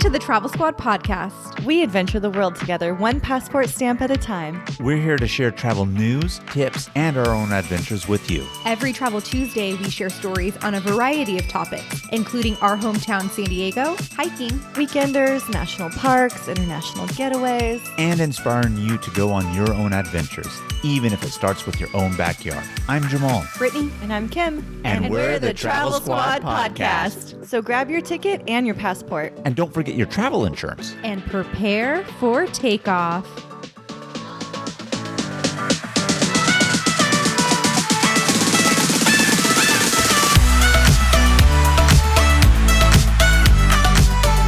to the Travel Squad podcast. We adventure the world together, one passport stamp at a time. We're here to share travel news, tips, and our own adventures with you. Every Travel Tuesday, we share stories on a variety of topics, including our hometown San Diego, hiking, weekenders, national parks, international getaways, and inspiring you to go on your own adventures, even if it starts with your own backyard. I'm Jamal. Brittany. And I'm Kim. And we're the Travel Squad podcast. So grab your ticket and your passport. And don't forget your travel insurance. And prepare for takeoff.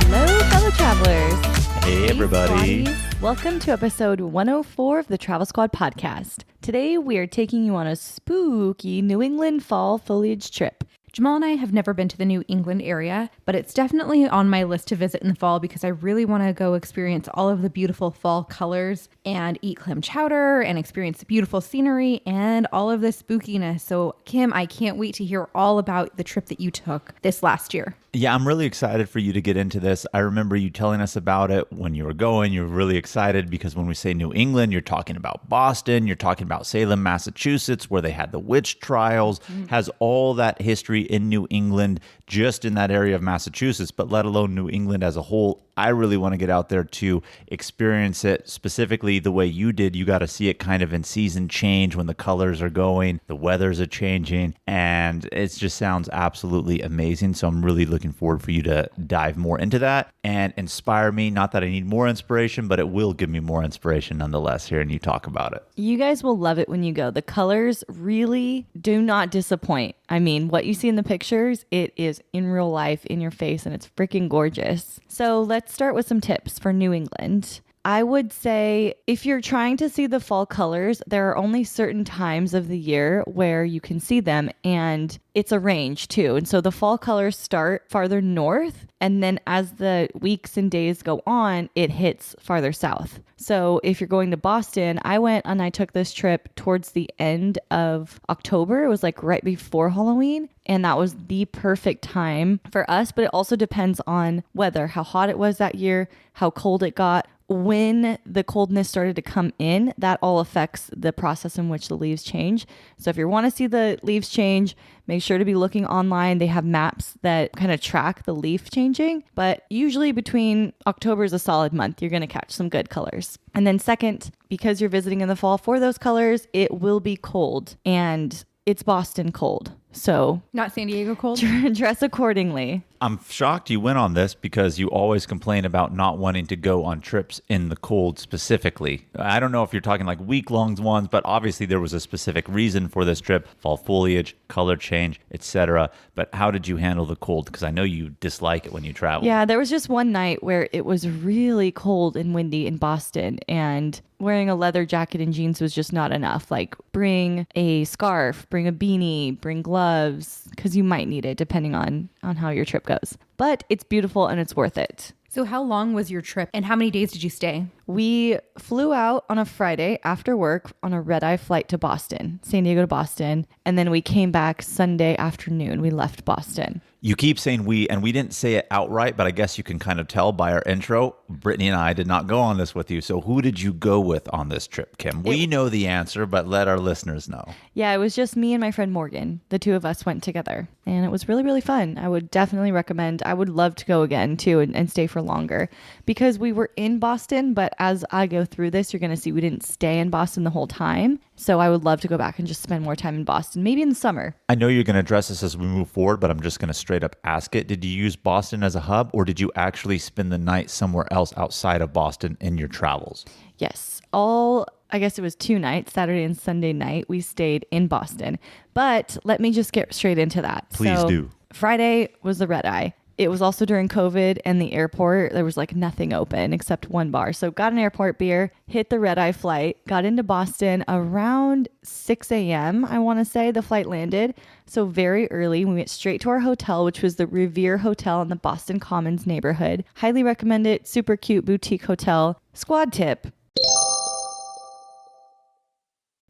Hello, fellow travelers. Hey, everybody. Welcome to episode 104 of the Travel Squad podcast. Today, we are taking you on a spooky New England fall foliage trip. Jamal and I have never been to the New England area, but it's definitely on my list to visit in the fall because I really want to go experience all of the beautiful fall colors and eat clam chowder and experience the beautiful scenery and all of the spookiness. So, Kim, I can't wait to hear all about the trip that you took this last year. Yeah, I'm really excited for you to get into this. I remember you telling us about it when you were going. You're really excited because when we say New England, you're talking about Boston, you're talking about Salem, Massachusetts, where they had the witch trials, has all that history in New England, just in that area of Massachusetts, but let alone New England as a whole. I really want to get out there to experience it specifically the way you did. You got to see it kind of in season change when the colors are going, the weathers are changing, and it just sounds absolutely amazing. So I'm really looking forward for you to dive more into that and inspire me. Not that I need more inspiration, but it will give me more inspiration nonetheless hearing you talk about it. You guys will love it when you go. The colors really do not disappoint. I mean, what you see in the pictures, it is in real life, in your face, and it's freaking gorgeous. So let's start with some tips for New England. I would say if you're trying to see the fall colors, there are only certain times of the year where you can see them, and it's a range too. And so the fall colors start farther north, and then as the weeks and days go on, it hits farther south. So if you're going to Boston, I went and I took this trip towards the end of October. It was like right before Halloween, and that was the perfect time for us. But it also depends on weather, how hot it was that year, how cold it got. When the coldness started to come in, that all affects the process in which the leaves change. So if you want to see the leaves change, make sure to be looking online. They have maps that kind of track the leaf changing, but usually between October is a solid month. You're going to catch some good colors. And then second, because you're visiting in the fall for those colors, it will be cold, and it's Boston cold. So not San Diego cold. Dress accordingly. I'm shocked you went on this because you always complain about not wanting to go on trips in the cold specifically. I don't know if you're talking like week-long ones, but obviously there was a specific reason for this trip, fall foliage, color change, etc. But how did you handle the cold? Because I know you dislike it when you travel. Yeah, there was just one night where it was really cold and windy in Boston, and wearing a leather jacket and jeans was just not enough. Like, bring a scarf, bring a beanie, bring gloves, because you might need it depending on how your trip goes. But it's beautiful and it's worth it. So how long was your trip and how many days did you stay? We flew out on a Friday after work on a red-eye flight to Boston, San Diego to Boston, and then we came back Sunday afternoon. We left Boston. You keep saying we, and we didn't say it outright, but I guess you can kind of tell by our intro. Brittany and I did not go on this with you. So who did you go with on this trip, Kim? We know the answer, but let our listeners know. Yeah, it was just me and my friend Morgan. The two of us went together, and it was really, really fun. I would definitely recommend. I would love to go again, too, and stay for longer because we were in Boston, but as I go through this, you're going to see we didn't stay in Boston the whole time. So I would love to go back and just spend more time in Boston, maybe in the summer. I know you're going to address this as we move forward, but I'm just going to straight up ask it. Did you use Boston as a hub, or did you actually spend the night somewhere else outside of Boston in your travels? Yes. I guess it was 2 nights, Saturday and Sunday night, we stayed in Boston. But let me just get straight into that. Please do. Friday was the red eye. It was also during COVID, and the airport, there was like nothing open except one bar. So got an airport beer, hit the red eye flight, got into Boston around 6 a.m., I want to say the flight landed. So very early, we went straight to our hotel, which was the Revere Hotel in the Boston Commons neighborhood. Highly recommend it. Super cute boutique hotel. Squad tip.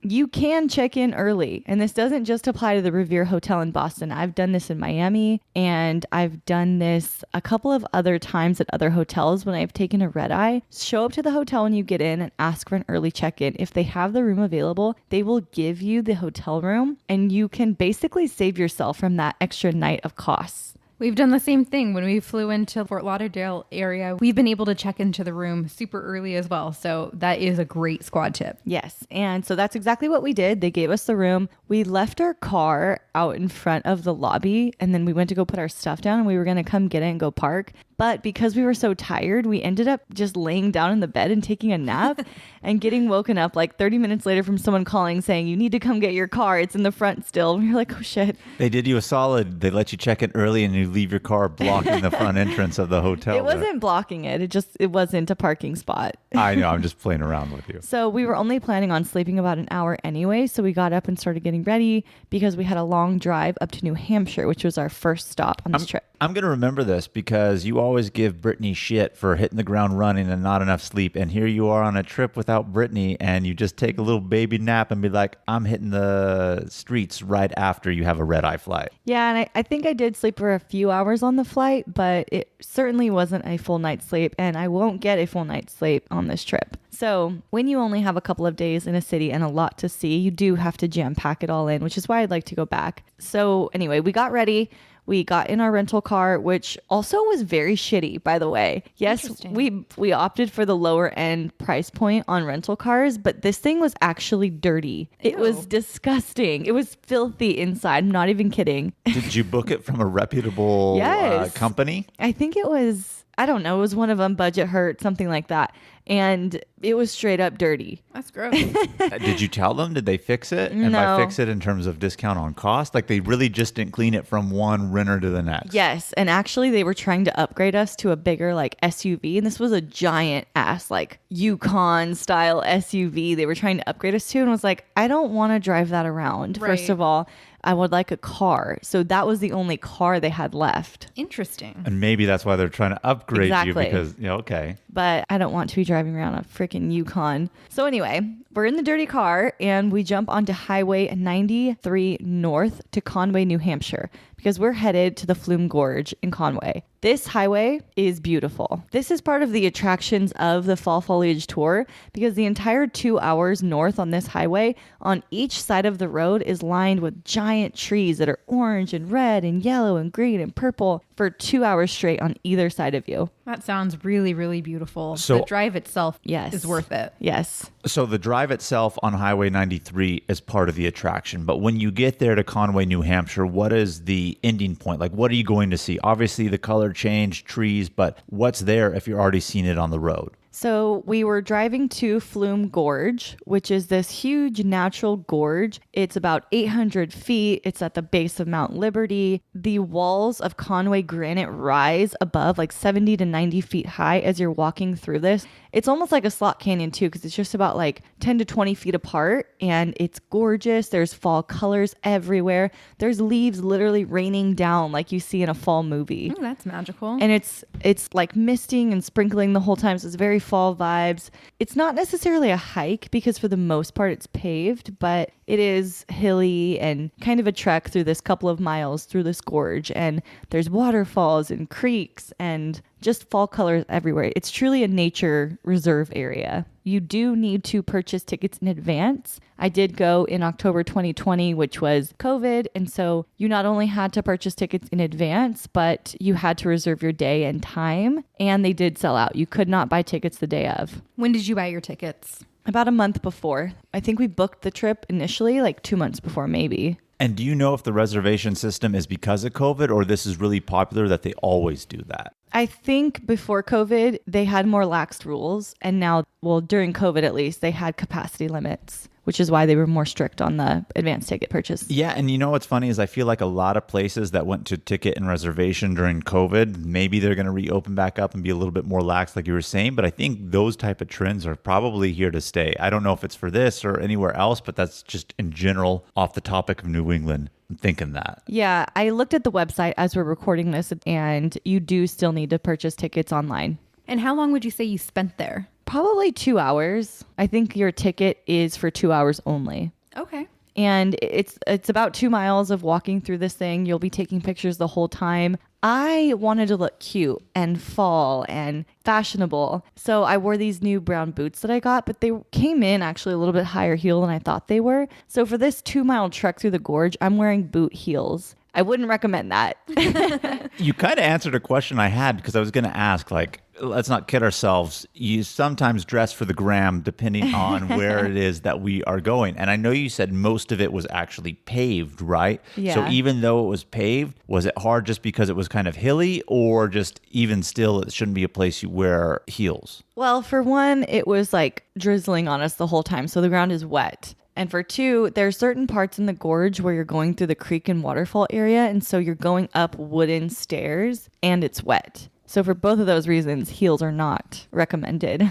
You can check in early, and this doesn't just apply to the Revere Hotel in Boston. I've done this in Miami, and I've done this a couple of other times at other hotels when I've taken a red eye. Show up to the hotel when you get in and ask for an early check-in. If they have the room available, they will give you the hotel room, and you can basically save yourself from that extra night of costs. We've done the same thing when we flew into Fort Lauderdale area. We've been able to check into the room super early as well. So that is a great squad tip. Yes. And so that's exactly what we did. They gave us the room. We left our car out in front of the lobby, and then we went to go put our stuff down, and we were going to come get it and go park. But because we were so tired, we ended up just laying down in the bed and taking a nap and getting woken up like 30 minutes later from someone calling saying, you need to come get your car. It's in the front still. And we were like, oh shit. They did you a solid. They let you check in early and you leave your car blocking the front entrance of the hotel. It wasn't blocking it. It wasn't a parking spot. I know. I'm just playing around with you. So we were only planning on sleeping about an hour anyway. So we got up and started getting ready because we had a long drive up to New Hampshire, which was our first stop on this trip. I'm going to remember this because you always give Brittany shit for hitting the ground running and not enough sleep. And here you are on a trip without Brittany and you just take a little baby nap and be like, I'm hitting the streets right after you have a red eye flight. Yeah, and I think I did sleep for a few hours on the flight, but it certainly wasn't a full night's sleep. And I won't get a full night's sleep on this trip. So when you only have a couple of days in a city and a lot to see, you do have to jam pack it all in, which is why I'd like to go back. So anyway, we got ready. We got in our rental car, which also was very shitty, by the way. Yes, we opted for the lower end price point on rental cars, but this thing was actually dirty. It was disgusting. It was filthy inside. I'm not even kidding. Did you book it from a reputable company? I think it was, I don't know, it was one of them, Budget Hurt, something like that. And it was straight up dirty. That's gross. Did you tell them? Did they fix it? And No. by fix it in terms of discount on cost? Like they really just didn't clean it from one renter to the next? Yes. And actually they were trying to upgrade us to a bigger like SUV. And this was a giant ass like Yukon style SUV they were trying to upgrade us to. And I was like, I don't want to drive that around. Right. First of all, I would like a car. So that was the only car they had left. Interesting. And maybe that's why they're trying to upgrade you Exactly. because, okay. But I don't want to be driving around a freaking Yukon. So anyway, we're in the dirty car and we jump onto Highway 93 North to Conway, New Hampshire, because we're headed to the Flume Gorge in Conway. This highway is beautiful. This is part of the attractions of the Fall Foliage Tour because the entire 2 hours north on this highway, on each side of the road is lined with giant trees that are orange and red and yellow and green and purple for 2 hours straight on either side of you. That sounds really, really beautiful. So- the drive itself Yes. is worth it. Yes. So the drive itself on Highway 93 is part of the attraction. But when you get there to Conway, New Hampshire, what is the ending point? Like, what are you going to see? Obviously, the color change, trees, but what's there if you're already seen it on the road? So we were driving to Flume Gorge, which is this huge natural gorge. It's about 800 feet. It's at the base of Mount Liberty. The walls of Conway granite rise above like 70 to 90 feet high as you're walking through this. It's almost like a slot canyon too, because it's just about like 10 to 20 feet apart and it's gorgeous. There's fall colors everywhere. There's leaves literally raining down like you see in a fall movie. Oh, that's magical. And it's like misting and sprinkling the whole time. So it's very fall vibes. It's not necessarily a hike because for the most part it's paved, but it is hilly and kind of a trek through this couple of miles through this gorge. And there's waterfalls and creeks and just fall colors everywhere. It's truly a nature reserve area. You do need to purchase tickets in advance. I did go in October 2020, which was COVID. And so you not only had to purchase tickets in advance, but you had to reserve your day and time. And they did sell out. You could not buy tickets the day of. When did you buy your tickets? About a month before. I think we booked the trip initially like 2 months before, maybe. And do you know if the reservation system is because of COVID or this is really popular that they always do that? I think before COVID, they had more laxed rules. And now, well, during COVID at least, they had capacity limits, which is why they were more strict on the advance ticket purchase. Yeah, and you know what's funny is I feel like a lot of places that went to ticket and reservation during COVID, maybe they're going to reopen back up and be a little bit more lax like you were saying, but I think those type of trends are probably here to stay. I don't know if it's for this or anywhere else, but that's just in general off the topic of New England. I'm thinking that. Yeah, I looked at the website as we're recording this, and you do still need to purchase tickets online. And how long would you say you spent there? Probably 2 hours. I think your ticket is for 2 hours only. Okay. And it's about 2 miles of walking through this thing. You'll be taking pictures the whole time. I wanted to look cute and fall and fashionable. So I wore these new brown boots that I got, but they came in actually a little bit higher heel than I thought they were. So for this 2-mile trek through the gorge, I'm wearing boot heels. I wouldn't recommend that. You kind of answered a question I had because I was going to ask, like, let's not kid ourselves. You sometimes dress for the gram depending on where it is that we are going. And I know you said most of it was actually paved, right? Yeah. So even though it was paved, was it hard just because it was kind of hilly, or just even still, it shouldn't be a place you wear heels? Well, for one, it was like drizzling on us the whole time. So the ground is wet. And for two, there are certain parts in the gorge where you're going through the creek and waterfall area. And so you're going up wooden stairs and it's wet. So for both of those reasons, heels are not recommended.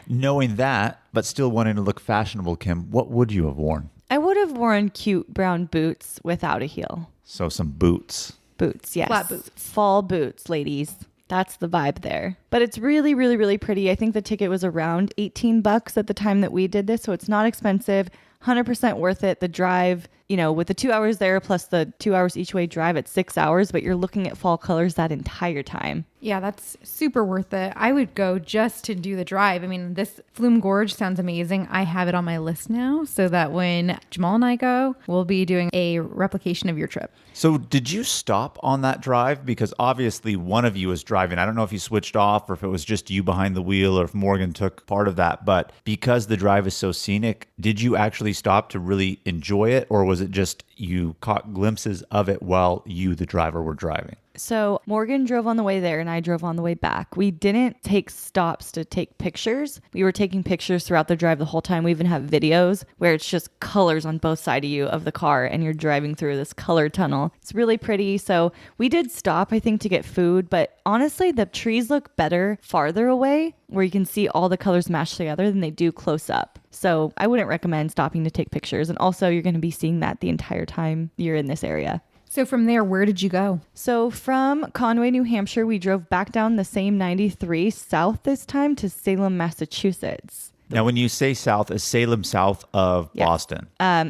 Knowing that, but still wanting to look fashionable, Kim, what would you have worn? I would have worn cute brown boots without a heel. So some boots. Boots, yes. Flat boots. Fall boots, ladies. That's the vibe there. But it's really, really, really pretty. I think the ticket was around $18 at the time that we did this. So it's not expensive. 100% worth it. The drive, with the 2 hours there plus the 2 hours each way drive at 6 hours, but you're looking at fall colors that entire time. Yeah, that's super worth it. I would go just to do the drive. I mean, this Flume Gorge sounds amazing. I have it on my list now so that when Jamal and I go, we'll be doing a replication of your trip. So did you stop on that drive? Because obviously one of you was driving. I don't know if you switched off or if it was just you behind the wheel or if Morgan took part of that. But because the drive is so scenic, did you actually stop to really enjoy it? Or was it just you caught glimpses of it while you, the driver, were driving? So Morgan drove on the way there and I drove on the way back. We didn't take stops to take pictures. We were taking pictures throughout the drive the whole time. We even have videos where it's just colors on both sides of you of the car and you're driving through this color tunnel. It's really pretty. So we did stop, I think, to get food. But honestly, the trees look better farther away where you can see all the colors mashed together than they do close up. So I wouldn't recommend stopping to take pictures. And also, you're going to be seeing that the entire time you're in this area. So from there, where did you go? So from Conway, New Hampshire, we drove back down the same 93 south this time to Salem, Massachusetts. Now, when you say south, is Salem south of Yes. Boston?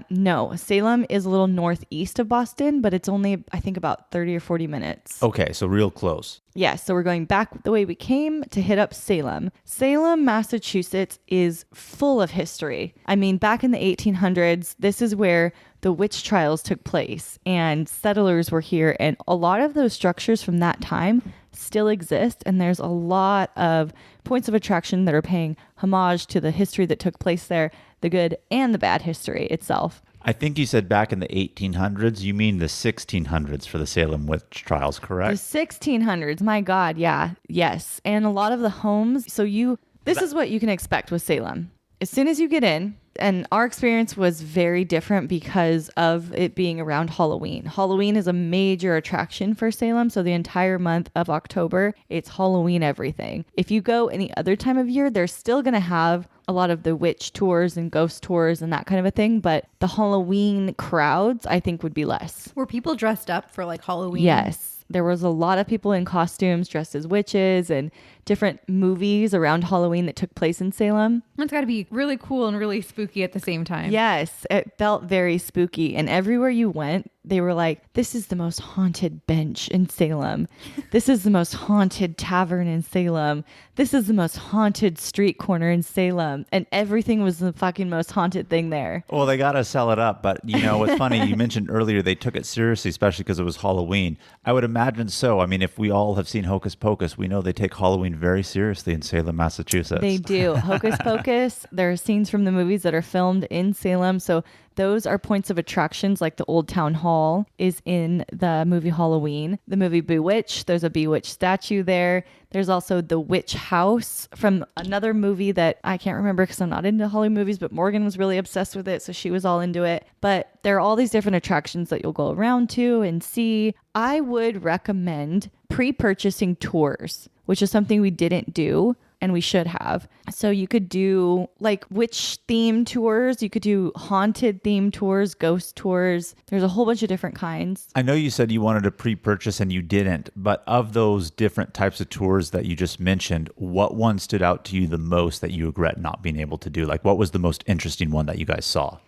No, Salem is a little northeast of Boston, but it's only, I think, about 30 or 40 minutes. Okay, so real close. Yes, so we're going back the way we came to hit up Salem. Salem, Massachusetts is full of history. I mean, back in the 1800s, this is where the witch trials took place and settlers were here. And a lot of those structures from that time still exist. And there's a lot of points of attraction that are paying homage to the history that took place there, the good and the bad history itself. I think you said back in the 1800s. You mean the 1600s for the Salem witch trials, correct? The 1600s, my God, yeah, yes. And a lot of the homes, this is what you can expect with Salem. As soon as you get in, and our experience was very different because of it being around Halloween. Halloween is a major attraction for Salem. So the entire month of October, it's Halloween everything. If you go any other time of year, they're still going to have a lot of the witch tours and ghost tours and that kind of a thing. But the Halloween crowds, I think, would be less. Were people dressed up for like Halloween? Yes. There was a lot of people in costumes dressed as witches and different movies around Halloween that took place in Salem. That's got to be really cool and really spooky at the same time. Yes, it felt very spooky. And everywhere you went, they were like, this is the most haunted bench in Salem. This is the most haunted tavern in Salem. This is the most haunted street corner in Salem. And everything was the fucking most haunted thing there. Well, they got to sell it up. But, what's funny, you mentioned earlier they took it seriously, especially because it was Halloween. I would imagine so. I mean, if we all have seen Hocus Pocus, we know they take Halloween very seriously in Salem, Massachusetts. They do. Hocus Pocus, there are scenes from the movies that are filmed in Salem. So those are points of attractions, like the Old Town Hall is in the movie Halloween. The movie Bewitched, there's a Bewitched statue there. There's also the Witch House from another movie that I can't remember because I'm not into Halloween movies, but Morgan was really obsessed with it, so she was all into it. But there are all these different attractions that you'll go around to and see. I would recommend pre-purchasing tours, which is something we didn't do. and we should have. So you could do like witch themed tours. You could do haunted themed tours, ghost tours. There's a whole bunch of different kinds. I know you said you wanted to pre-purchase and you didn't, but of those different types of tours that you just mentioned, what one stood out to you the most that you regret not being able to do? Like, what was the most interesting one that you guys saw?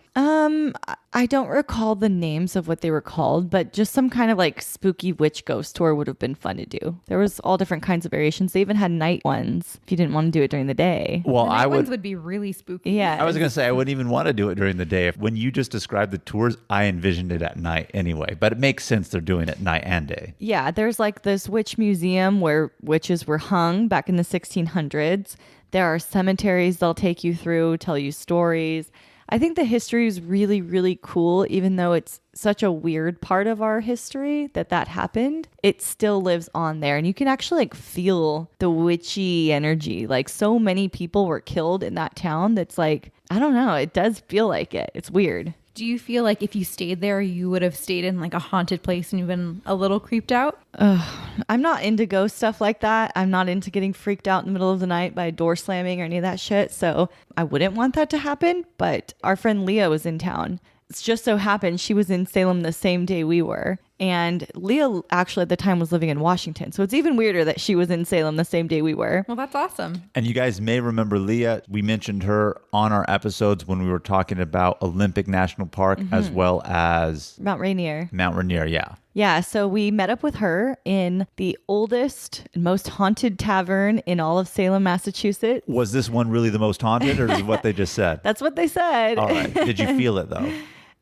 I don't recall the names of what they were called, but just some kind of like spooky witch ghost tour would have been fun to do. There was all different kinds of variations. They even had night ones if you didn't want to do it during the day. Well, The night ones would be really spooky. Yeah. I was going to say, I wouldn't even want to do it during the day. When you just described the tours, I envisioned it at night anyway, but it makes sense they're doing it night and day. Yeah, there's like this witch museum where witches were hung back in the 1600s. There are cemeteries they'll take you through, tell you stories. I think the history is really, really cool, even though it's such a weird part of our history that happened. It still lives on there, and you can actually like feel the witchy energy. Like so many people were killed in that town. That's like, I don't know. It does feel like it. It's weird. Do you feel like if you stayed there, you would have stayed in like a haunted place and you've been a little creeped out? I'm not into ghost stuff like that. I'm not into getting freaked out in the middle of the night by a door slamming or any of that shit. So I wouldn't want that to happen. But our friend Leah was in town. It's just so happened she was in Salem the same day we were. And Leah actually at the time was living in Washington. So it's even weirder that she was in Salem the same day we were. Well, that's awesome. And you guys may remember Leah. We mentioned her on our episodes when we were talking about Olympic National Park as well as Mount Rainier. Mount Rainier, yeah. Yeah, so we met up with her in the oldest and most haunted tavern in all of Salem, Massachusetts. Was this one really the most haunted, or is it what they just said? That's what they said. All right. Did you feel it, though?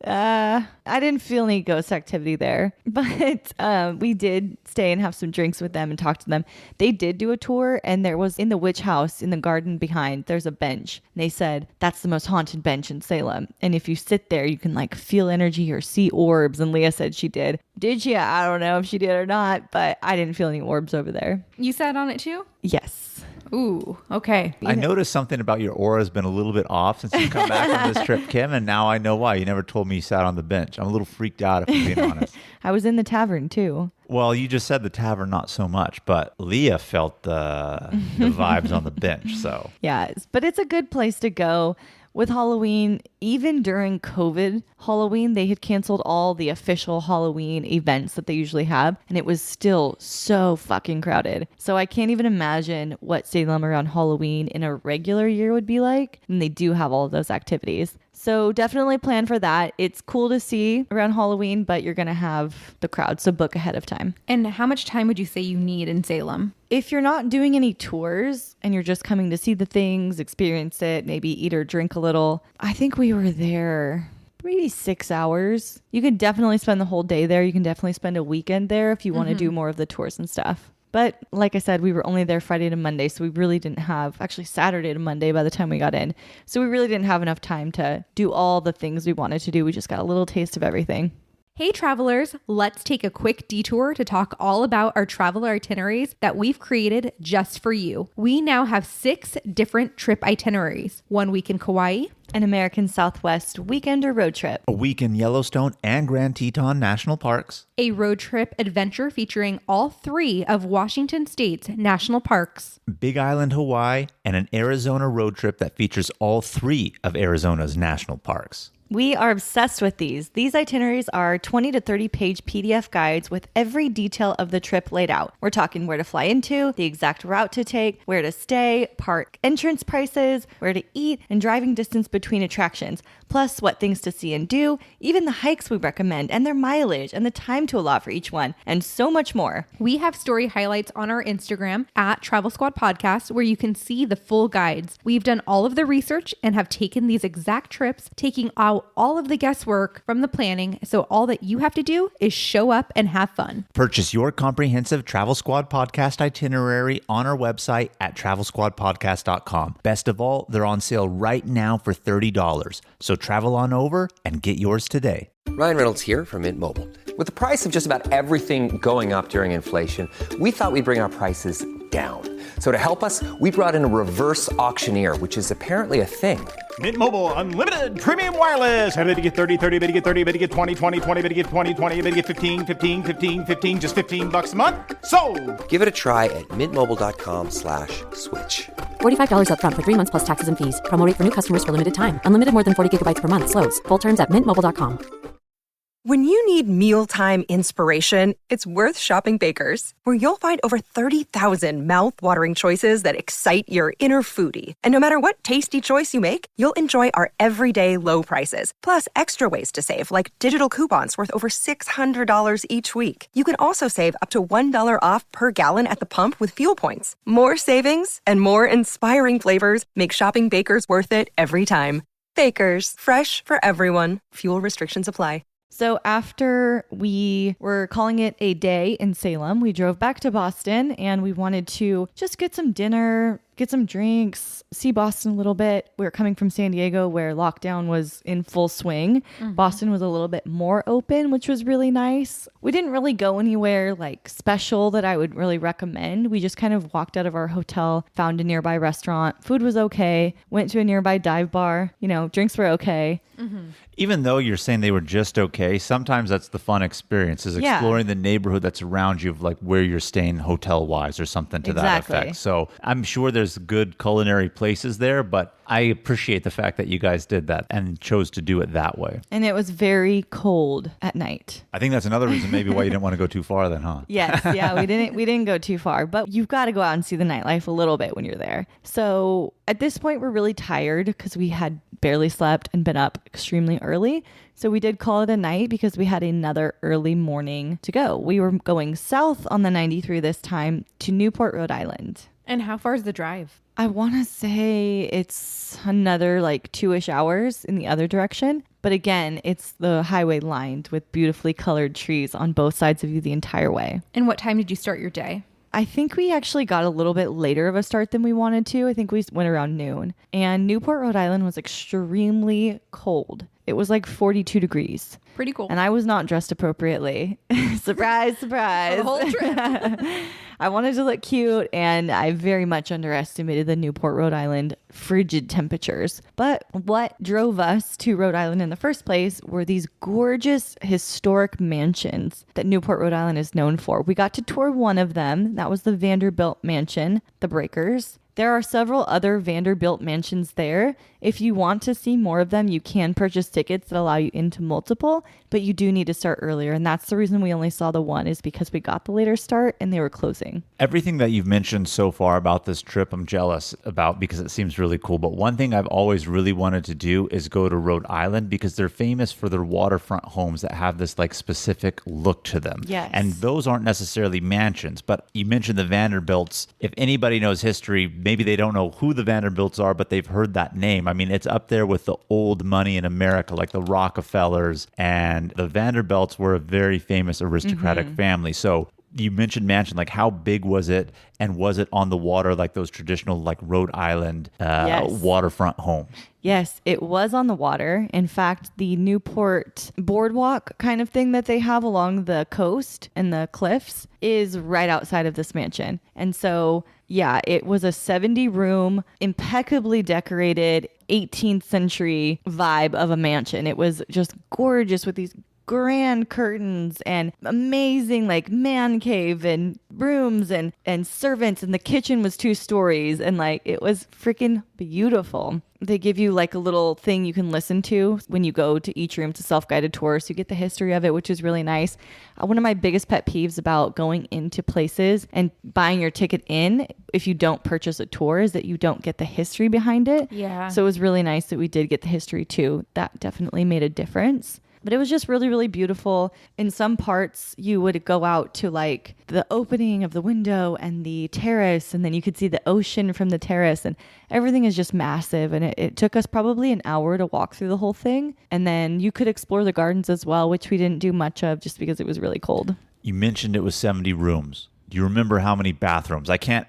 I didn't feel any ghost activity there, but we did stay and have some drinks with them and talk to them. They did do a tour, and there was in the witch house in the garden behind, there's a bench. And they said that's the most haunted bench in Salem. And if you sit there, you can like feel energy or see orbs. And Leah said she did. Did she? I don't know if she did or not, but I didn't feel any orbs over there. You sat on it too? Yes. Ooh, okay. I noticed something about your aura has been a little bit off since you come back on this trip, Kim, and now I know why. You never told me you sat on the bench. I'm a little freaked out, if I'm being honest. I was in the tavern too. Well, you just said the tavern, not so much, but Leah felt the vibes on the bench, so. Yeah, but it's a good place to go. With Halloween, even during COVID Halloween, they had canceled all the official Halloween events that they usually have, and it was still so fucking crowded. So I can't even imagine what Salem around Halloween in a regular year would be like, and they do have all of those activities. So definitely plan for that. It's cool to see around Halloween, but you're going to have the crowd, so book ahead of time. And how much time would you say you need in Salem? If you're not doing any tours and you're just coming to see the things, experience it, maybe eat or drink a little, I think we were there maybe 6 hours. You can definitely spend the whole day there. You can definitely spend a weekend there if you want to do more of the tours and stuff. But like I said, we were only there Friday to Monday, so we really didn't have, actually Saturday to Monday by the time we got in. So we really didn't have enough time to do all the things we wanted to do. We just got a little taste of everything. Hey travelers, let's take a quick detour to talk all about our travel itineraries that we've created just for you. We now have 6 different trip itineraries. 1 week in Kauai, An American Southwest weekend or road trip, A week in Yellowstone and Grand Teton National Parks, a road trip adventure featuring all 3 of Washington State's national parks, Big Island, Hawaii, and an Arizona road trip that features all 3 of Arizona's national parks. We are obsessed with these. These itineraries are 20 to 30 page PDF guides with every detail of the trip laid out. We're talking where to fly into, the exact route to take, where to stay, park entrance prices, where to eat, and driving distance between attractions, plus what things to see and do, even the hikes we recommend and their mileage and the time to allot for each one, and so much more. We have story highlights on our Instagram at Travel Squad Podcast where you can see the full guides. We've done all of the research and have taken these exact trips, taking out all of the guesswork from the planning, so all that you have to do is show up and have fun. Purchase your comprehensive Travel Squad podcast itinerary on our website at travelsquadpodcast.com. Best of all, they're on sale right now for $30. So travel on over and get yours today. Ryan Reynolds here from Mint Mobile. With the price of just about everything going up during inflation, we thought we'd bring our prices down. So to help us, we brought in a reverse auctioneer, which is apparently a thing. Mint Mobile Unlimited Premium Wireless. How to get 30, 30, bit to get 30, bit to get 20, 20, 20, bit to get 20, 20, bit to get 15, 15, 15, 15, just $15 a month? Sold! Give it a try at mintmobile.com/switch. $45 up front for 3 months plus taxes and fees. Promo rate for new customers for limited time. Unlimited more than 40 gigabytes per month. Slows full terms at mintmobile.com. When you need mealtime inspiration, it's worth shopping Baker's, where you'll find over 30,000 mouth-watering choices that excite your inner foodie. And no matter what tasty choice you make, you'll enjoy our everyday low prices, plus extra ways to save, like digital coupons worth over $600 each week. You can also save up to $1 off per gallon at the pump with fuel points. More savings and more inspiring flavors make shopping Baker's worth it every time. Baker's, fresh for everyone. Fuel restrictions apply. So after we were calling it a day in Salem, we drove back to Boston and we wanted to just get some dinner, get some drinks, see Boston a little bit. We were coming from San Diego where lockdown was in full swing. Boston was a little bit more open, which was really nice. We didn't really go anywhere like special that I would really recommend. We just kind of walked out of our hotel, found a nearby restaurant. Food was okay. Went to a nearby dive bar. You know, drinks were okay. Even though you're saying they were just okay, sometimes that's the fun experience is exploring the neighborhood that's around you of like where you're staying hotel wise or something to that effect. So I'm sure there's good culinary places there, but I appreciate the fact that you guys did that and chose to do it that way. And it was very cold at night. I think that's another reason maybe why you didn't want to go too far then, huh? Yes, yeah, we didn't go too far, but you've got to go out and see the nightlife a little bit when you're there. So at this point, we're really tired because we had barely slept and been up extremely early. So we did call it a night because we had another early morning to go. We were going south on the 93 this time to Newport, Rhode Island. And how far is the drive? I want to say it's another like 2-ish hours in the other direction. But again, it's the highway lined with beautifully colored trees on both sides of you the entire way. And what time did you start your day? I think we actually got a little bit later of a start than we wanted to. I think we went around noon. And Newport, Rhode Island was extremely cold. It was like 42 degrees. Pretty cool. And I was not dressed appropriately. Surprise, surprise. The whole trip. I wanted to look cute, and I very much underestimated the Newport, Rhode Island frigid temperatures. But what drove us to Rhode Island in the first place were these gorgeous historic mansions that Newport, Rhode Island is known for. We got to tour one of them. That was the Vanderbilt Mansion, the Breakers. There are several other Vanderbilt mansions there. If you want to see more of them, you can purchase tickets that allow you into multiple, but you do need to start earlier. And that's the reason we only saw the one is because we got the later start and they were closing. Everything that you've mentioned so far about this trip, I'm jealous about because it seems really cool. But one thing I've always really wanted to do is go to Rhode Island because they're famous for their waterfront homes that have this like specific look to them. Yes. And those aren't necessarily mansions, but you mentioned the Vanderbilts. If anybody knows history, maybe they don't know who the Vanderbilts are, but they've heard that name. I mean, it's up there with the old money in America, like the Rockefellers, and the Vanderbilts were a very famous aristocratic family. So you mentioned mansion, like how big was it? And was it on the water like those traditional like Rhode Island waterfront homes? Yes, it was on the water. In fact, the Newport boardwalk kind of thing that they have along the coast and the cliffs is right outside of this mansion. And so, yeah, it was a 70-room, impeccably decorated 18th century vibe of a mansion. It was just gorgeous with these grand curtains and amazing like man cave and rooms and servants, and the kitchen was 2 stories and like it was freaking beautiful. They give you like a little thing you can listen to when you go to each room. It's a self-guided tour, so you get the history of it, which is really nice. One of my biggest pet peeves about going into places and buying your ticket in, if you don't purchase a tour, is that you don't get the history behind it. Yeah. So it was really nice that we did get the history too. That definitely made a difference. But it was just really, really beautiful. In some parts, you would go out to like the opening of the window and the terrace, and then you could see the ocean from the terrace, and everything is just massive. And it took us probably an hour to walk through the whole thing. And then you could explore the gardens as well, which we didn't do much of just because it was really cold. You mentioned it was 70 rooms. Do you remember how many bathrooms? I can't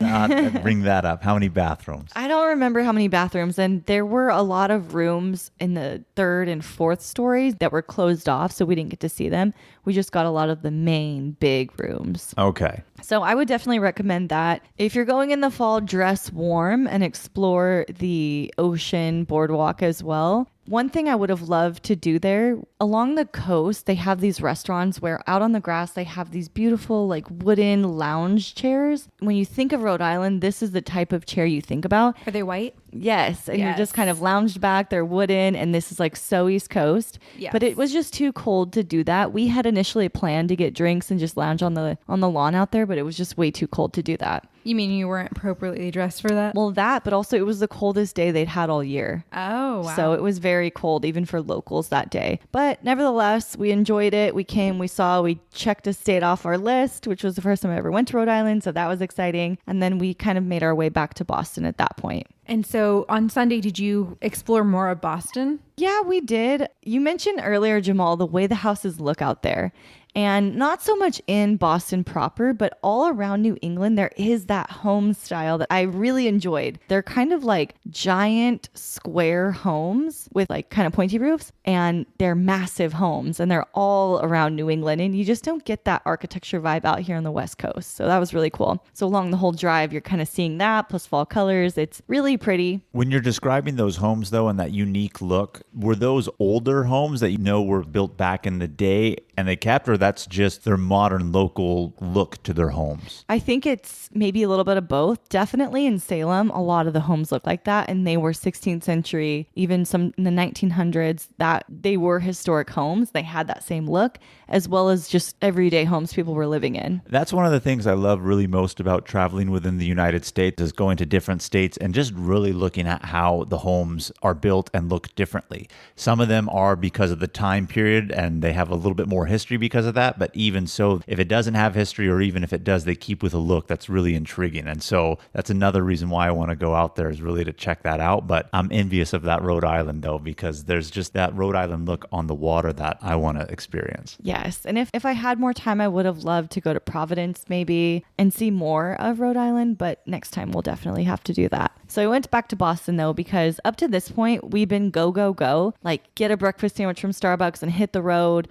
bring that up. How many bathrooms? I don't remember how many bathrooms. And there were a lot of rooms in the 3rd and 4th stories that were closed off, so we didn't get to see them. We just got a lot of the main big rooms. Okay. So I would definitely recommend that. If you're going in the fall, dress warm and explore the ocean boardwalk as well. One thing I would have loved to do there, along the coast, they have these restaurants where out on the grass, they have these beautiful like wooden lounge chairs. When you think of Rhode Island, this is the type of chair you think about. Are they white? Yes. And you're Yes. just kind of lounged back. They're wooden. And this is like so East Coast. Yes. But it was just too cold to do that. We had initially planned to get drinks and just lounge on the lawn out there, but it was just way too cold to do that. You mean you weren't appropriately dressed for that? Well, that, but also it was the coldest day they'd had all year. Oh, wow. So it was very cold, even for locals that day. But nevertheless, we enjoyed it. We came, we saw, we checked a state off our list, which was the first time I ever went to Rhode Island. So that was exciting. And then we kind of made our way back to Boston at that point. And so on Sunday, did you explore more of Boston? Yeah, we did. You mentioned earlier, Jamal, the way the houses look out there. And not so much in Boston proper, but all around New England, there is that home style that I really enjoyed. They're kind of like giant square homes with like kind of pointy roofs, and they're massive homes, and they're all around New England. And you just don't get that architecture vibe out here on the West Coast. So that was really cool. So along the whole drive, you're kind of seeing that plus fall colors. It's really pretty. When you're describing those homes, though, and that unique look, were those older homes that you know were built back in the day and they kept, or that's just their modern local look to their homes? I think it's maybe a little bit of both. Definitely in Salem, a lot of the homes look like that, and they were 16th century, even some in the 1900s, that they were historic homes. They had that same look, as well as just everyday homes people were living in. That's one of the things I love really most about traveling within the United States, is going to different states and just really looking at how the homes are built and look differently. Some of them are because of the time period and they have a little bit more history because of that. But even so, if it doesn't have history, or even if it does, they keep with a look that's really intriguing. And so that's another reason why I want to go out there, is really to check that out. But I'm envious of that Rhode Island, though, because there's just that Rhode Island look on the water that I want to experience. Yes. And if I had more time, I would have loved to go to Providence maybe and see more of Rhode Island. But next time we'll definitely have to do that. So I went back to Boston, though, because up to this point, we've been go, go, go. Like get a breakfast sandwich from Starbucks and hit the road,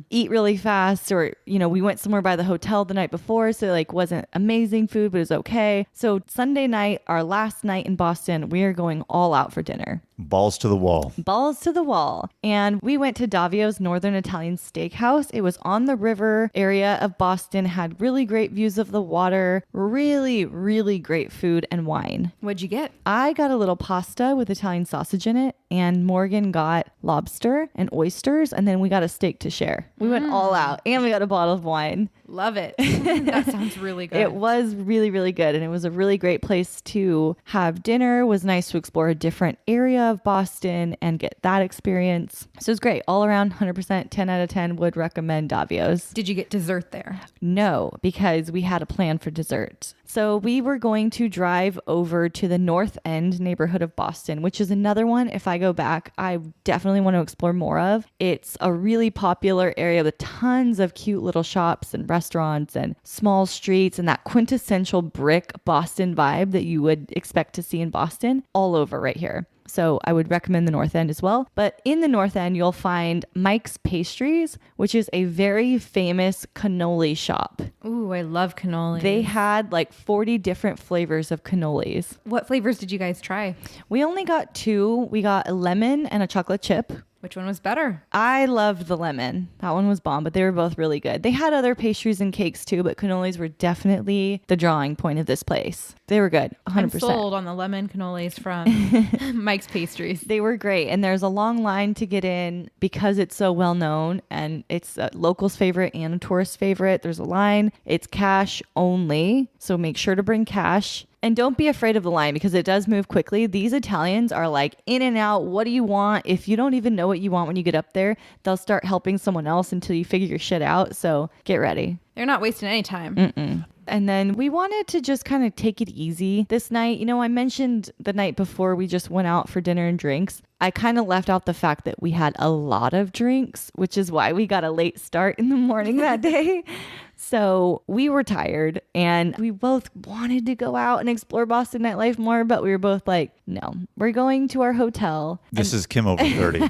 eat really fast. Or, we went somewhere by the hotel the night before. So like wasn't amazing food, but it was okay. So Sunday night, our last night in Boston, we are going all out for dinner. Balls to the wall. Balls to the wall. And we went to Davio's Northern Italian Steakhouse. It was on the river area of Boston, had really great views of the water, really, really great food and wine. What'd you get? I got a little pasta with Italian sausage in it, and Morgan got lobster and oysters, and then we got a steak to share. We went all out, and we got a bottle of wine. Love it. That sounds really good. It was really, really good. And it was a really great place to have dinner. It was nice to explore a different area of Boston and get that experience. So it was great. All around 100%, 10 out of 10 would recommend Davio's. Did you get dessert there? No, because we had a plan for dessert. So we were going to drive over to the North End neighborhood of Boston, which is another one. If I go back, I definitely want to explore more of. It's a really popular area with tons of cute little shops and restaurants and small streets and that quintessential brick Boston vibe that you would expect to see in Boston all over right here. So I would recommend the North End as well. But in the North End, you'll find Mike's Pastries, which is a very famous cannoli shop. Ooh, I love cannoli. They had like 40 different flavors of cannolis. What flavors did you guys try? We only got 2. We got a lemon and a chocolate chip. Which one was better? I loved the lemon. That one was bomb, but they were both really good. They had other pastries and cakes too, but cannolis were definitely the drawing point of this place. They were good, 100%. I'm sold on the lemon cannolis from Mike's Pastries. They were great. And there's a long line to get in because it's so well known, and it's a local's favorite and a tourist favorite. There's a line. It's cash only, so make sure to bring cash. And don't be afraid of the line because it does move quickly. These Italians are like in and out. What do you want? If you don't even know what you want when you get up there, they'll start helping someone else until you figure your shit out. So get ready. They're not wasting any time. And then we wanted to just kind of take it easy this night. I mentioned the night before we just went out for dinner and drinks. I kind of left out the fact that we had a lot of drinks, which is why we got a late start in the morning that day. So we were tired and we both wanted to go out and explore Boston nightlife more, but we were both like, no, we're going to our hotel. This is Kim over 30.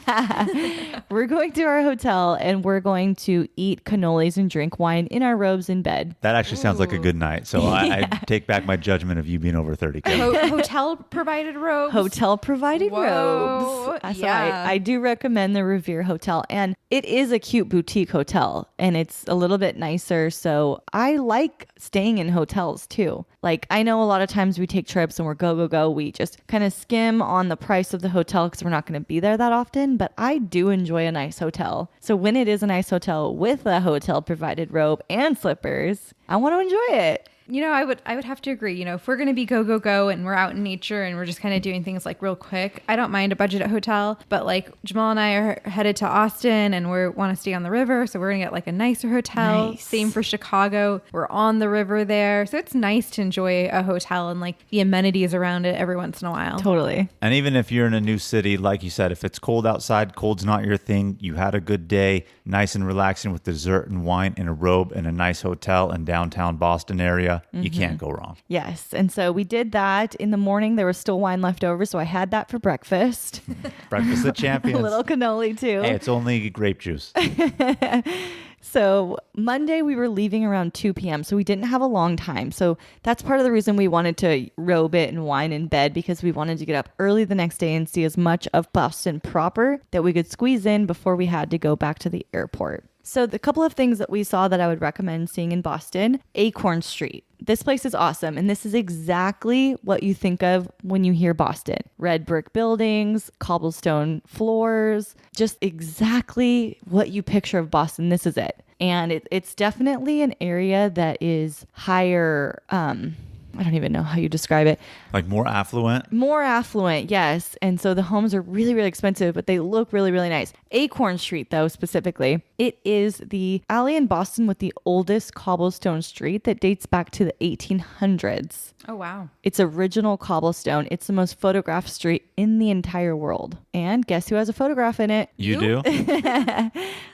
We're going to our hotel and we're going to eat cannolis and drink wine in our robes in bed. That actually sounds like a good night. So I take back my judgment of you being over 30, Kim. Hotel provided robes. Hotel provided Whoa. robes. So Yeah. I do recommend the Revere Hotel. And it is a cute boutique hotel and it's a little bit nicer. So I like staying in hotels too. Like I know a lot of times we take trips and we're go. We just kind of skim on the price of the hotel because we're not going to be there that often. But I do enjoy a nice hotel. So when it is a nice hotel with a hotel provided robe and slippers, I want to enjoy it. You know, I would have to agree. You know, if we're going to be go and we're out in nature and we're just kind of doing things like real quick, I don't mind a budget hotel. But like Jamal and I are headed to Austin and we want to stay on the river. So we're going to get like a nicer hotel. Nice. Same for Chicago. We're on the river there. So it's nice to enjoy a hotel and like the amenities around it every once in a while. Totally. And even if you're in a new city, like you said, if it's cold outside, cold's not your thing, you had a good day, nice and relaxing with dessert and wine in a robe in a nice hotel in downtown Boston area, you can't go wrong. Yes. And so we did that. In the morning, there was still wine left over. So I had that for breakfast. Breakfast of A champions. little cannoli too. Hey, it's only grape juice. So Monday we were leaving around 2 p.m. So we didn't have a long time. So that's part of the reason we wanted to robe it and wine in bed, because we wanted to get up early the next day and see as much of Boston proper that we could squeeze in before we had to go back to the airport. So the couple of things that we saw that I would recommend seeing in Boston: Acorn Street. This place is awesome. And this is exactly what you think of when you hear Boston. Red brick buildings, cobblestone floors, just exactly what you picture of Boston. This is it. And it's definitely an area that is higher, I don't even know how you describe it. Like more affluent? More affluent, yes. And so the homes are really, really expensive, but they look really, really nice. Acorn Street, though, specifically, it is the alley in Boston with the oldest cobblestone street that dates back to the 1800s. Oh, wow. It's original cobblestone. It's the most photographed street in the entire world. And guess who has a photograph in it? You do?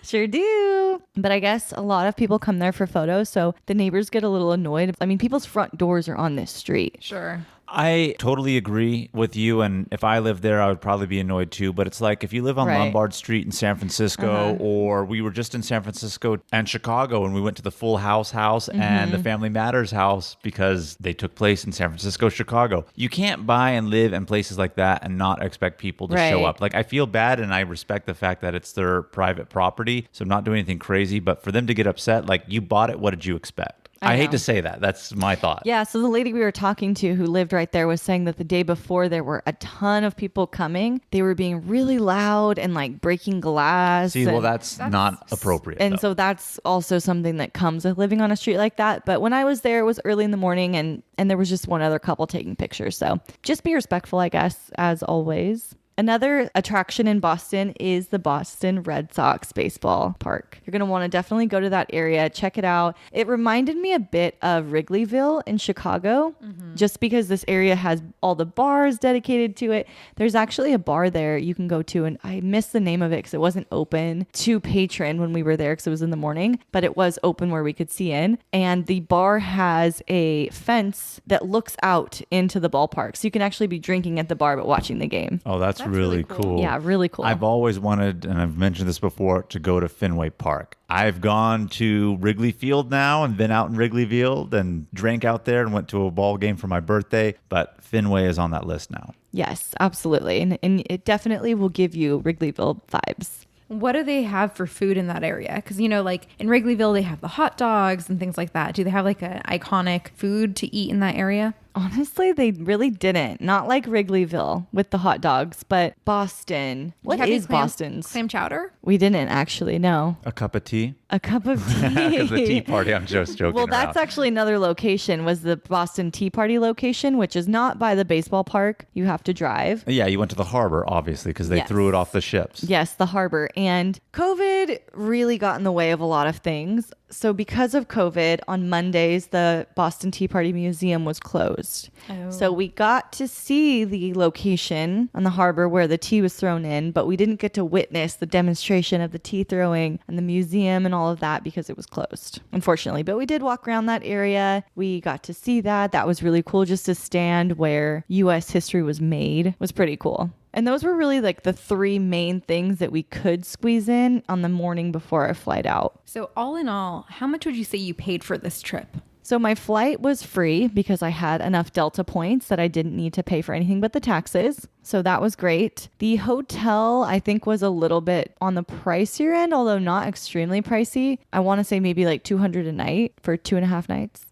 Sure do. But I guess a lot of people come there for photos, so the neighbors get a little annoyed. I mean, people's front doors are on this street. Sure. I totally agree with you. And if I lived there, I would probably be annoyed too. But it's like if you live on Right. Lombard Street in San Francisco, or we were just in San Francisco and Chicago and we went to the Full House and the Family Matters house because they took place in San Francisco, Chicago. You can't buy and live in places like that and not expect people to show Right. up. Like I feel bad and I respect the fact that it's their private property. So I'm not doing anything crazy. But for them to get upset, like you bought it, what did you expect? I hate know. to say that. That's my thought. Yeah, so the lady we were talking to who lived right there was saying that the day before there were a ton of people coming. They were being really loud and like breaking glass. See, well, and- that's not appropriate. And though. so that's also something that comes with living on a street like that. But when I was there, it was early in the morning and there was just one other couple taking pictures. So just be respectful, I guess, as always. Another attraction in Boston is the Boston Red Sox baseball park. You're going to want to definitely go to that area, check it out. It reminded me a bit of Wrigleyville in Chicago, just because this area has all the bars dedicated to it. There's actually a bar there you can go to, and I missed the name of it because it wasn't open to patron when we were there because it was in the morning, but it was open where we could see in. And the bar has a fence that looks out into the ballpark. So you can actually be drinking at the bar but watching the game. Oh, that's really cool. Yeah, really cool. I've always wanted, and I've mentioned this before, to go to Fenway Park. I've gone to Wrigley Field now and been out in Wrigley Field and drank out there and went to a ball game for my birthday, but Fenway is on that list now. Yes, absolutely. And it definitely will give you Wrigleyville vibes. What do they have for food in that area? Because, you know, like in Wrigleyville, they have the hot dogs and things like that. Do they have like an iconic food to eat in that area? Honestly, they really didn't. Not like Wrigleyville with the hot dogs, but Boston. What Have you is Boston's? Clam chowder? We didn't actually, no. A cup of tea? A cup of tea. Because the tea party, I'm just joking Well, that's around. actually another location, was the Boston Tea Party location, which is not by the baseball park. You have to drive. Yeah, you went to the harbor, obviously, because they Yes. threw it off the ships. Yes, the harbor. And COVID COVID really got in the way of a lot of things. So because of COVID, on Mondays, the Boston Tea Party Museum was closed. Oh. So we got to see the location on the harbor where the tea was thrown in, but we didn't get to witness the demonstration of the tea throwing and the museum and all of that because it was closed, unfortunately. But we did walk around that area. We got to see that. That was really cool, just to stand where U.S. history was made. It was pretty cool. And those were really like the three main things that we could squeeze in on the morning before our flight out. So all in all, how much would you say you paid for this trip? So my flight was free because I had enough Delta points that I didn't need to pay for anything but the taxes. So that was great. The hotel, I think, was a little bit on the pricier end, although not extremely pricey. I want to say maybe like $200 a night for 2.5 nights.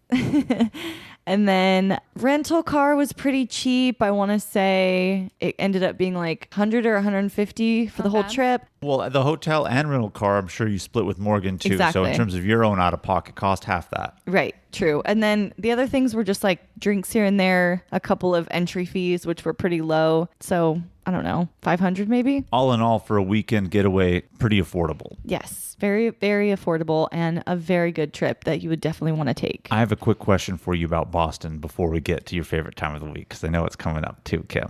And then rental car was pretty cheap. I want to say it ended up being like 100 or 150 for the whole trip. Well, the hotel and rental car, I'm sure you split with Morgan too. Exactly. So in terms of your own out-of-pocket cost, half that. Right. True. And then the other things were just like drinks here and there, a couple of entry fees, which were pretty low. So I don't know, 500 maybe? All in all, for a weekend getaway, pretty affordable. Yes. Very, very affordable and a very good trip that you would definitely want to take. I have a quick question for you about Boston before we get to your favorite time of the week, because I know it's coming up too, Kim.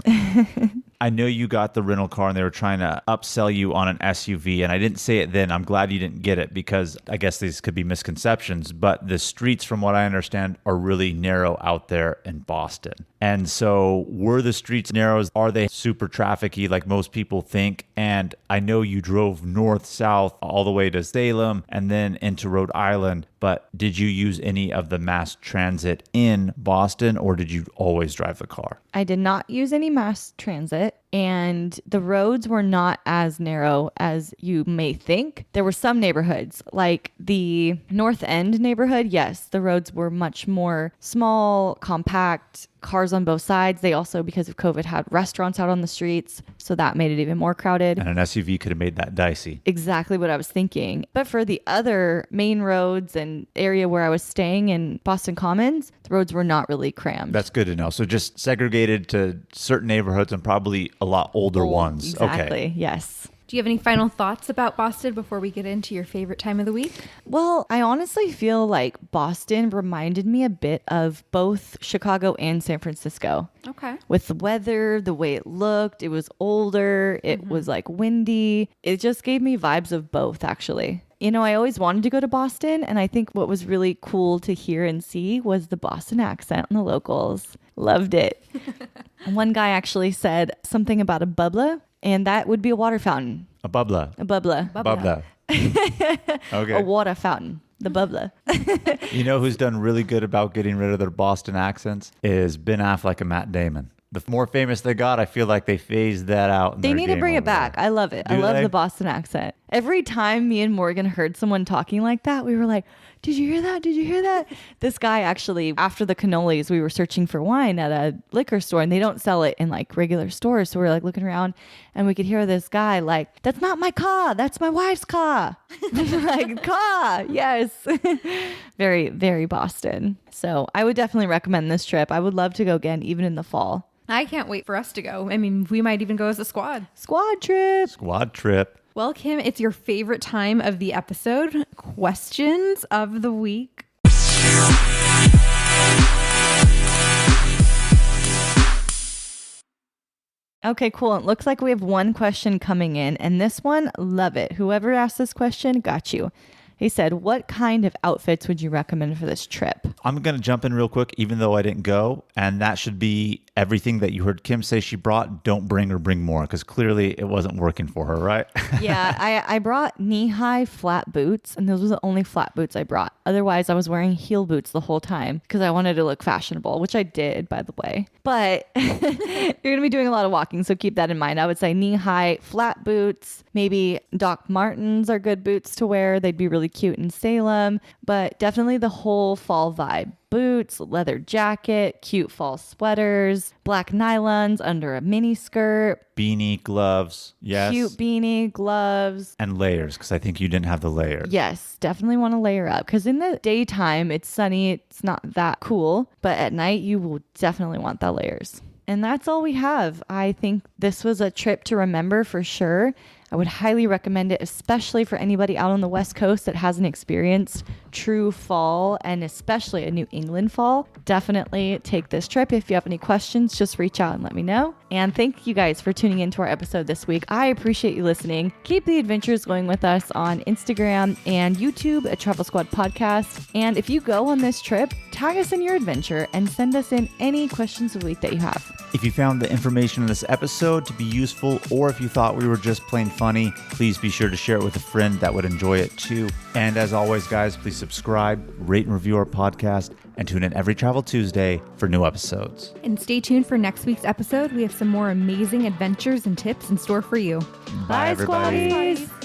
I know you got the rental car and they were trying to upsell you on an SUV, and I didn't say it then. I'm glad you didn't get it because I guess these could be misconceptions, but the streets, from what I understand, are really narrow out there in Boston. And so were the streets narrow? Are they super trafficy like most people think? And I know you drove north, south, all the way to Salem and then into Rhode Island, but did you use any of the mass transit in Boston, or did you always drive the car? I did not use any mass transit, and the roads were not as narrow as you may think. There were some neighborhoods, like the North End neighborhood. Yes, the roads were much more small, compact, cars on both sides. They also, because of COVID, had restaurants out on the streets, so that made it even more crowded. And an SUV could have made that dicey. Exactly what I was thinking. But for the other main roads and area where I was staying in Boston Commons, the roads were not really crammed. That's good to know. So just segregated to certain neighborhoods and probably a lot older ones. Exactly. Okay. Yes. Do you have any final thoughts about Boston before we get into your favorite time of the week? Well, I honestly feel like Boston reminded me a bit of both Chicago and San Francisco. Okay. With the weather, the way it looked, it was older, it was like windy. It just gave me vibes of both, actually. You know, I always wanted to go to Boston, and I think what was really cool to hear and see was the Boston accent and the locals. Loved it. One guy actually said something about a bubbler, and that would be a water fountain. A bubbler. A bubbler. Bubbler. Okay. A water fountain. The bubbler. You know who's done really good about getting rid of their Boston accents? Is Ben Affleck and Matt Damon. The more famous they got, I feel like they phased that out. They need to bring it back. I love it. I love the Boston accent. Every time me and Morgan heard someone talking like that, we were like, did you hear that? Did you hear that? This guy actually, after the cannolis, we were searching for wine at a liquor store, and they don't sell it in like regular stores. So we were like looking around, and we could hear this guy like, that's not my car. That's my wife's car. Like, car. Yes. Very, very Boston. So I would definitely recommend this trip. I would love to go again, even in the fall. I can't wait for us to go. I mean, we might even go as a squad. Squad trip. Squad trip. Well, Kim, it's your favorite time of the episode. Questions of the week. Okay, cool. It looks like we have one question coming in, and this one, love it. Whoever asked this question, got you. He said, what kind of outfits would you recommend for this trip? I'm going to jump in real quick, even though I didn't go. And that should be everything that you heard Kim say she brought. Don't bring or bring more, because clearly it wasn't working for her, right? Yeah, I brought knee-high flat boots, and those were the only flat boots I brought. Otherwise, I was wearing heel boots the whole time because I wanted to look fashionable, which I did, by the way. But you're going to be doing a lot of walking, so keep that in mind. I would say knee-high flat boots. Maybe Doc Martens are good boots to wear. They'd be really cute in Salem, but definitely the whole fall vibe. Boots, leather jacket, cute fall sweaters, black nylons under a mini skirt. Beanie, gloves. Yes. Cute beanie, gloves. And layers, because I think you didn't have the layer. Yes, definitely want to layer up, because in the daytime, it's sunny. It's not that cool, but at night, you will definitely want the layers. And that's all we have. I think this was a trip to remember for sure. I would highly recommend it, especially for anybody out on the West Coast that hasn't experienced true fall and especially a New England fall. Definitely take this trip. If you have any questions, just reach out and let me know. And thank you guys for tuning into our episode this week. I appreciate you listening. Keep the adventures going with us on Instagram and YouTube at Travel Squad Podcast. And if you go on this trip, tag us in your adventure and send us in any questions of the week that you have. If you found the information in this episode to be useful, or if you thought we were just plain funny, please be sure to share it with a friend that would enjoy it too. And as always, guys, please subscribe, rate and review our podcast, and tune in every Travel Tuesday for new episodes. And stay tuned for next week's episode. We have some more amazing adventures and tips in store for you. Bye everybody. Squaddies.